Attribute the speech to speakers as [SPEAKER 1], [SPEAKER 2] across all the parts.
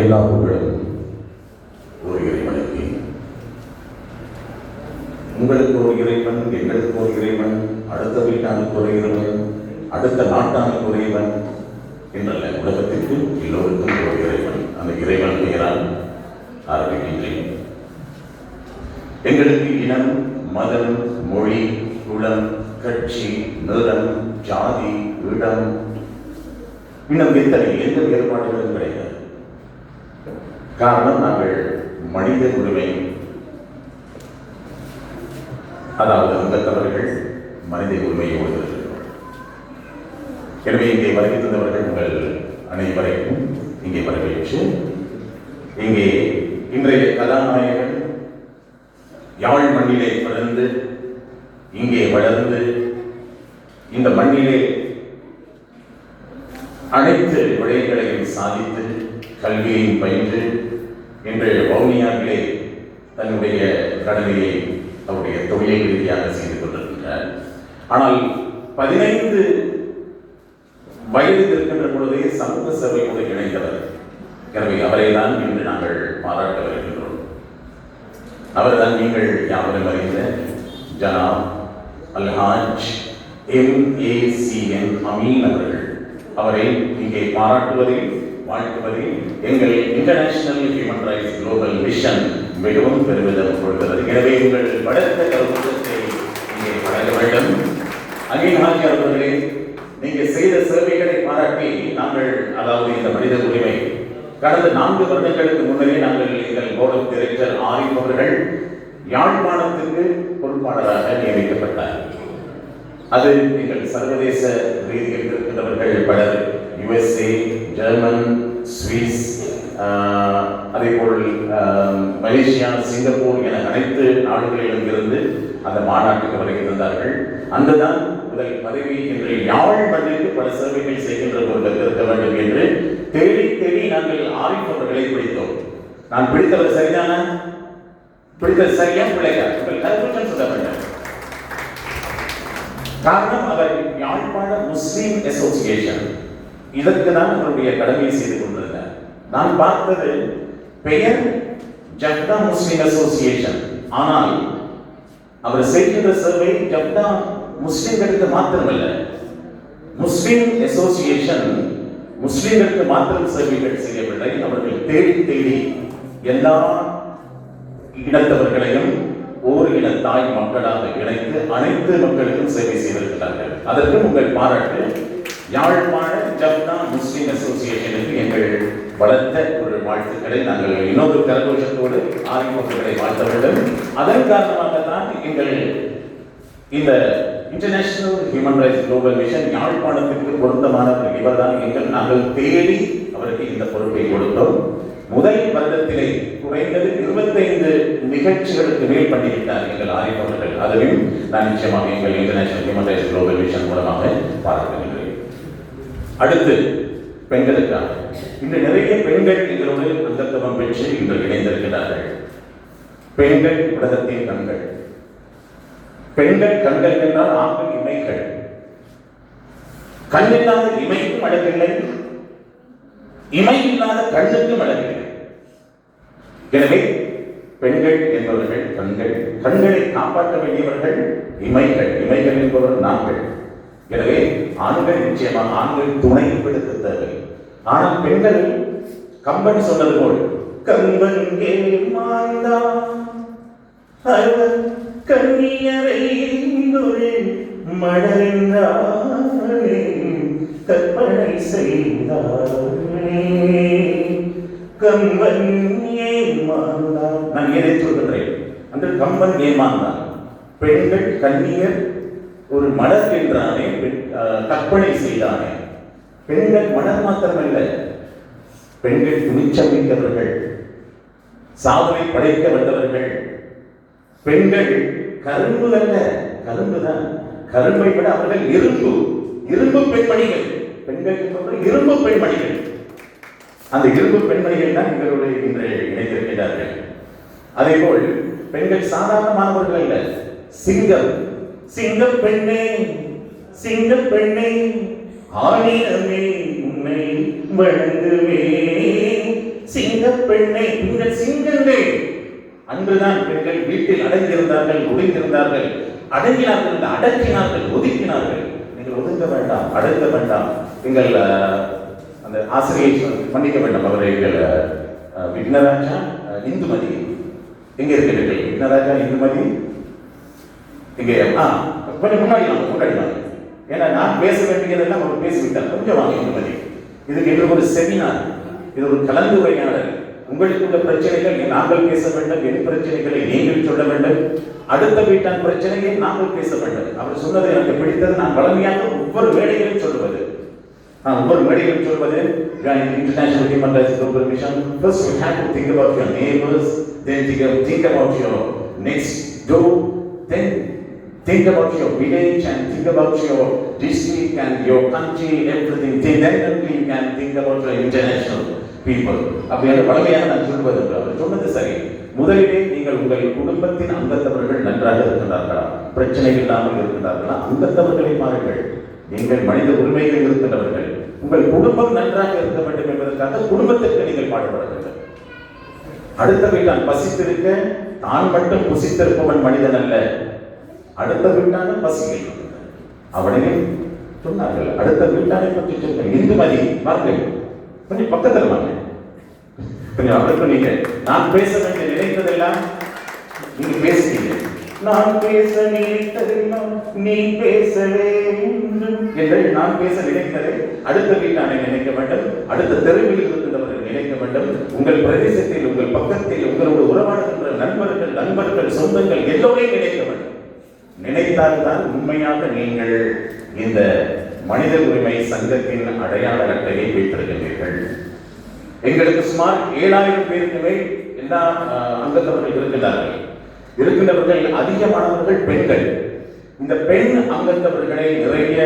[SPEAKER 1] எல்லா புகழும் ஒரு இறைவனுக்கு. உங்களுக்கு ஒரு இறைவன், எங்களுக்கு ஒரு இறைவன், அடுத்த வீட்டானுக்கு ஒரு இறைவன், அடுத்த நாட்டானுக்கு ஒரு இறைவன் என்றல்ல, உலகத்திற்கு எல்லோருக்கும் ஒரு இறைவன். அந்த இறைவன் பெயரால் ஆரம்பிக்கின்றேன். எங்களுக்கு இனம், மதம், மொழி, குலம், கட்சி, நிறம், ஜாதி, இடம், இன்னும் எத்தனை எந்த வேறுபாடுகளும் கிடையாது. காரணம், நாங்கள் மனித உரிமை, அதாவது அங்கத்தவர்கள் மனித உரிமையோடு இருக்கிறோம். எனவே இங்கே வருகை தந்தவர்கள் உங்கள் அனைவரையும் இங்கே வரவேற்று, இங்கே இன்றைய கதாநாயகன் யாழ் மண்ணிலே பிறந்து இங்கே வளர்ந்து இந்த மண்ணிலே அனைத்து விடயங்களையும் சாதித்து கல்வியையும் பயின்று இன்று வவுனியாவிலே தன்னுடைய கடமையை அவருடைய தொழில் ரீதியாக செய்து கொண்டிருக்கின்றார். ஆனால் 15 வயதில் இருக்கின்ற பொழுதே சமூக சேவையோடு இணைந்தவர். எனவே அவரை தான் இன்று நாங்கள் பாராட்ட வருகின்றோம். அவர்தான் நீங்கள் யாவரும் அறிந்த ஜனாப் அல்ஹாஜ் MACN அமீன் அவர்கள். அவரை இங்கே பாராட்டுவதில், வாழ்த்துவதில் எங்கள் international human rights global mission மிகவும் பெருமிதம் கொள்கிறது. எனவே உங்கள் வளர்த்த கருத்துக்களை இங்கே வழங்க வேண்டும். அமீன் ஹாஜி அவர்களே, நீங்கள் செய்த சேவைகளை பாராட்டி நாங்கள், அதாவது இந்த மனித உரிமை, கடந்த 4 வருடங்களுக்கு முன்னரே நாங்கள் எங்கள் போர்டு ஆஃப் டைரக்டர் ஆரிஃப் அவர்கள் யாழ்ப்பாணத்துக்கு பொறுப்பாளராக நியமிக்கப்பட்டார். அது நீங்கள் சர்வதேச ரீதியில் இருக்கின்றவர்கள் பலர், USA, ஜெர்மன், சுவிஸ், அதேபோல் மலேசியா, சிங்கப்பூர் என அனைத்து நாடுகளிலும் இருந்து அந்த மாநாட்டுக்கு வருகை தந்தார்கள். அங்குதான் முதல் பதவி என்று யாழ் மண்ணிற்கு பல சேவைகள் செய்கின்ற ஒருவர் இருக்க வேண்டும் என்று தேடி தேடி நாங்கள் ஆரிஃப் அவர்களை பிடித்தோம். நான் பிடித்தவர் சரிதானா? பிடித்தது சரியா பிள்ளையா? உங்கள் கருத்துக்கள் சொல்ல வேண்டும். காரணம், அவர் யாழ்ப்பாண முஸ்லீம் அசோசியேஷன், இதற்கு தான் அவருடைய கடமையை செய்து கொண்டிருந்தார். நான் பார்த்தது பெயர் ஜப்தா முஸ்லீம் அசோசியேஷன், ஆனால் அவர் செய்கின்ற சேவை ஜப்தா முஸ்லீம்களுக்கு மாத்திரமல்ல, முஸ்லீம் அசோசியேஷன் முஸ்லீம்களுக்கு மாத்திரம் சேவைகள் செய்யவில்லை. அவர்கள் தேடி தேடி எல்லா இனத்தவர்களையும் ஓர் இன தாய் மக்களாக இணைத்து அனைத்து மக்களுக்கும் சேவை செய்திருக்கிறார்கள். அதற்கு உங்கள் பாராட்டு. யாழ்ப்பாண ஜப்தா முஸ்லீம் அசோசியேஷனுக்கு எங்கள் வளர்த்த ஒரு வாழ்த்துக்களை நாங்கள் இன்னொரு கரகோஷத்தோடு ஆரிஃபவர்களை வாழ்த்த வேண்டும். அதன் காரணமாகத்தான் எங்கள் இந்த international human rights global mission யாழ்ப்பாணத்திற்கு பொருத்தமானவர் இவர்தான். நாங்கள் தேடி அவருக்கு இந்த பொறுப்பை கொடுத்தோம். முதல் வருடத்திலே குறைந்தது 25 நிகழ்ச்சிகளுக்கு மேல் பண்ணிவிட்டார் எங்கள் ஆரிஃபவர்கள். அதுவும் நான் நிச்சயமாக எங்கள் international human rights global mission மூலமாக பாராட்டுகின்றேன். அடுத்து பெண்களுக்காக இன்று நிறைய பெண்கள் எங்களோடு அங்கத்துவம் பெற்று இன்று இணைந்திருக்கிறார்கள். பெண்கள் உலகத்தின் கண்கள். பெண்கள் கண்கள் என்றால் ஆண்கள் இமைகள். கண்ணில்லாத இமைக்கும் அழகில்லை, இமை இல்லாத கண்ணுக்கும் அழகில்லை. எனவே பெண்கள் என்பவர்கள் கண்கள், கண்களை காப்பாற்ற வேண்டியவர்கள் இமைகள், இமைகள் என்பவர்கள் நாங்கள். எனவே ஆண்கள் நிச்சயமாக ஆண்கள் துணை கொடுக்க தேவை. ஆனால் பெண்கள், கம்பன் சொன்னது போல், கம்பன் கண்ணியரை மடங்கானே கற்பனை செய்தானே கம்பன் ஏமாந்தான். நான் எதை சொல்கின்றேன்? அந்த கம்பன் ஏமாந்தான். பெண்கள் கண்ணியர் ஒரு மலர் என்றானே கற்பனை செய்தானே. பெண்கள் மலர் மாத்திரமல்ல, பெண்கள் துணிச்சல் மிக்கவர்கள், சாதனை படைக்க வந்தவர்கள். பெண்கள் கரும்பு அல்ல, கரும்பு தான். கரும்பை விட அவர்கள் இரும்பு, இரும்பு பெண்மணிகள். பெண்கள் இரும்பு பெண்மணிகள். அந்த இரும்பு பெண்மணிகள் தான் எங்களுடைய இன்று இணைந்திருக்கிறார்கள். அதே போல் பெண்கள் சாதாரணமானவர்கள் அல்ல, சிங்கம். சிங்கம் பெண்ணே, சிங்கம் பெண்ணே, ஆணினமே உன்னை வணங்குவே. சிங்கம் பெண்ணே, பெண்கள் சிங்கங்கள். அன்றுதான் பெண்கள் வீட்டில் அடங்கியிருந்தார்கள், ஒதுங்கியிருந்தார்கள். அடங்கினார்கள், அடக்கினார்கள், ஒதுக்கினார்கள். நீங்கள் ஒதுங்க வேண்டாம், அடங்க வேண்டாம். எங்கள் அந்த ஆசிரியை மன்னிக்க வேண்டாம், அவரை எங்கள் விக்னராஜா இந்துமதி எங்க இருக்கிறீர்கள்? விக்னராஜா இந்துமதி இங்கே கொஞ்சம் முன்னாடி வாங்க. ஏன்னா நான் பேச வேண்டியதெல்லாம் அவர் பேசிவிட்டார். கொஞ்சம் வாங்க இந்துமதி. இதுக்கு என்று ஒரு செமினார், இது ஒரு கலந்துரையாடல். உங்களுக்குள்ள பிரச்சனைகள் நாங்கள் பேச வேண்டும், என் பிரச்சனைகளை நீங்கள் சொல்ல வேண்டும், அடுத்த வீட்டான் பிரச்சனையை நாங்கள் பேச வேண்டும். அவர் சொன்னது எனக்கு பிடித்தது. நான் வளமையாக ஒவ்வொரு மேடைகளையும் சொல்லுவது, International Human Rights Global Mission. First you have to think about your neighbors, then think about your next door, then think about your village and think about your district and your country, everything. Then only you can think about your international people. அப்படியான வளமையாக நான் சொல்வது. அவர் சொன்னது சரி. முதலிலே நீங்கள் உங்கள் குடும்பத்தின் அங்கத்தவர்கள் நன்றாக இருக்கின்றார்களா, பிரச்சனைகள் இல்லாமல் இருக்கின்றார்களா, அங்கத்தவர்களை பாருங்கள். நீங்கள் மனித உரிமைகள் இருக்கின்றவர்கள். உங்கள் குடும்பம் நன்றாக இருக்க வேண்டும் என்பதற்காக குடும்பத்திற்கு நீங்கள் பாடுபட வேண்டும். அடுத்த வீட்டான் பசித்திருக்க தான் மட்டும் புசித்திருப்பவன் மனிதன் அல்ல, அடுத்த வீட்டான பசிகள் அவனையே சொன்னார்கள். அடுத்த வீட்டானை பற்றி சொல்லுங்கள். இந்துமதி வார்கள், கொஞ்சம் பக்கத்தில் வாங்க, கொஞ்சம் அவருக்கு நீங்க நான் பேச வேண்டிய நினைத்ததெல்லாம் நீங்க பேசுறீங்க. நான் பேச நினைத்ததெல்லாம் நீ பேசவே என்று நான் பேச நினைத்ததை அடுத்த வீட்டானை நினைக்க வேண்டும், அடுத்த தெருவில் இருக்கின்றவர்கள் நினைக்க வேண்டும். உங்கள் பிரதேசத்தில், உங்கள் பக்கத்தில் உங்களோடு உறவாடுகின்ற நண்பர்கள், சொந்தங்கள் எல்லோரையும் நினைக்க வேண்டும். நினைத்தால்தான் உண்மையாக நீங்கள் இந்த மனித உரிமை சங்கத்தின் அடையாள அட்டையை வைத்திருக்கின்றீர்கள். எங்களுக்கு சுமார் 7000 பேருக்கு மேல் எல்லா அங்கத்தவர்கள் இருக்கின்றவர்கள். அதிகமானவர்கள் பெண்கள். இந்த பெண் அங்கத்தவர்களை நிறைய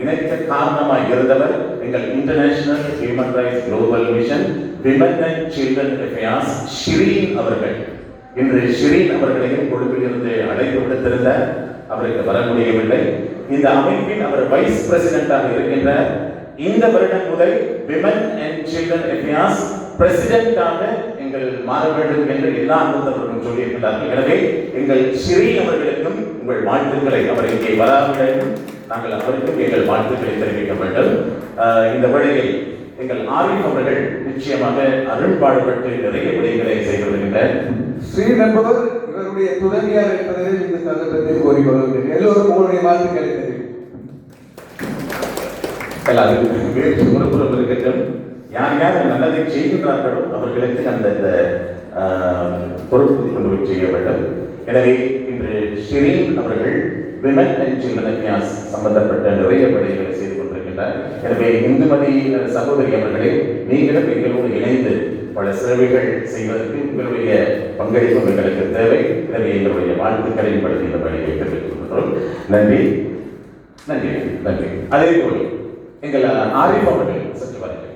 [SPEAKER 1] இணைக்க காரணமாக இருந்தவர் எங்கள் international human rights global mission women and children affairs Shireen அவர்கள். இன்று ஷிரீன் அவர்களையும் கொழும்பில் இருந்து அழைப்பு விடுத்திருந்தார். அவருக்கு வர முடியவில்லை. இந்த அமைப்பின் அவர் வைஸ் பிரசிடென்டாக இருக்கின்றார். இந்த வருடம் முதல் விமன் அண்ட் சில்ட்ரன் அஃபேர்ஸ் பிரசிடென்டாக எங்கள் மாற வேண்டும் என்று எல்லா அங்கத்தவர்களும் சொல்லியிருக்கிறார்கள். எனவே எங்கள் ஷிரீன் அவர்களுக்கும் உங்கள் வாழ்த்துக்களை, அவர் இங்கே வராவிடம் நாங்கள் அவருக்கும் எங்கள் வாழ்த்துக்களை தெரிவிக்க வேண்டும். இந்த வேளையில் எங்கள் ஆரிஃப் அவர்கள் நிச்சயமாக அருள்பாடுபட்டு நிறைய விடயங்களை செய்து வருகின்றார்.
[SPEAKER 2] ஸ்ரீன் என்பவர் இவருடைய துணைவியார் என்பதை இந்த சந்தர்ப்பத்தில் கோரிக்கொள்கிறேன். எல்லோரும் உங்களுடைய வாழ்த்துக்களை தெரிவிக்கும்.
[SPEAKER 1] இருக்கட்டும். யார் யார் நல்லதை செய்கின்றார்களோ அவர்களுக்கு அந்த பொறுப்பு கொண்டு போய் செய்ய வேண்டும். எனவே இன்று ஷிரீன் அவர்கள் விமன் அண்ட் சில்ட்ரன் அஃபேர்ஸ் சம்பந்தப்பட்ட நிறைய பணிகளை செய்து கொண்டிருக்கின்றார். எனவே இந்துமதி சகோதரி அவர்களே, நீங்களும் எங்களோடு இணைந்து பல சேவைகள் செய்வதற்கு உங்களுடைய பங்களிப்பு எங்களுக்கு தேவை. எனவே எங்களுடைய வாழ்த்துக்களை படுத்தி இந்த பணியை தெரிவித்துக் கொள்கிறோம். நன்றி நன்றி நன்றி. அதே போல் எங்கள் ஆரிஃப் அவர்கள் சற்று வருகிறார்.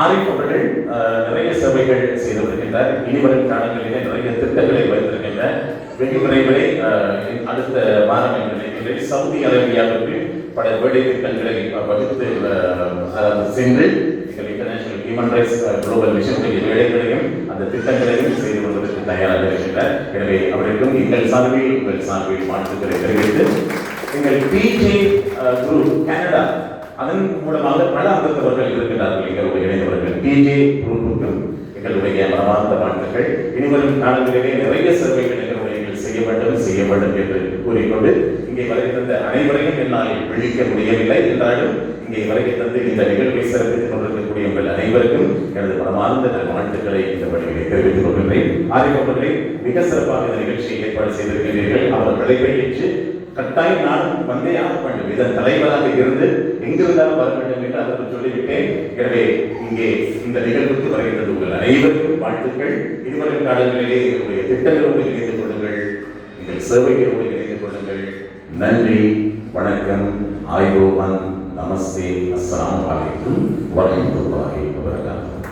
[SPEAKER 1] ஆரிஃப் அவர்கள் நிறைய சேவைகள் செய்து வருகின்றார். இனிவரும் காலங்களிலே நிறைய திட்டங்களை வைத்திருக்கின்றார். வெகு விரைவிலே அடுத்த வாரம் என்று சவுதி அரேபியாவிற்கு பல வேலை திட்டங்களை வகுத்து சென்று எங்கள் இன்டர்நேஷனல் ஹியூமன் ரைட்ஸ் குளோபல் மிஷனுடைய வேலைகளையும் அந்த திட்டங்களையும் செய்து கொள்வதற்கு தயாராக இருக்கின்றார். எனவே அவருக்கும் எங்கள் சார்பில் உங்கள் சார்பில் வாழ்த்துக்களை தெரிவித்து எங்கள் பிஜே குரூப் கனடா அதன் மூலமாக பல அங்கத்தவர்கள் இருக்கின்றார்கள். எங்களுடைய இணைந்தவர்கள் பிஜே குரூப்புக்கும் எங்களுடைய மனமார்ந்த வாழ்த்துக்கள். இனிவரும் காலங்களிலே நிறைய சேவைகள் எங்களுடைய செய்ய வேண்டும் என்று கூறிக்கொண்டு இங்கே வருகை தந்த அனைவரையும் என்னால் விழிக்க முடியவில்லை என்றாலும் இங்கே வருகை தந்து இந்த நிகழ்வை சிறப்பித்துக் கொண்டிருக்கக்கூடிய உங்கள் அனைவருக்கும் எனது மனமார்ந்த வாழ்த்துக்களை இந்த வழியை தெரிவித்துக் கொள்கின்றேன். ஆரிஃப் அவர்களை மிக சிறப்பாக இந்த நிகழ்ச்சியை ஏற்பாடு செய்திருக்கிறீர்கள். அவர் அழைப்பை ஏற்று கட்டாயம் நான் வந்தே ஆக வேண்டும். இதன் தலைவராக இருந்து எங்கிருந்தாலும் வர வேண்டும் என்று அதற்கு சொல்லிவிட்டேன். எனவே இங்கே இந்த நிகழ்வுக்கு வருகின்றது உங்கள் அனைவருக்கும் வாழ்த்துக்கள். இதுவரும் காலங்களிலே எங்களுடைய திட்டங்களோடு இணைந்து கொள்ளுங்கள், எங்கள் சேவைகளோடு இணைந்து கொள்ளுங்கள். நன்றி, வணக்கம், ஆயுபோவன், நமஸ்தே, அஸ்ஸலாமு அலைக்கும் வரஹ்மத்துல்லாஹி வபரகாத்துஹு.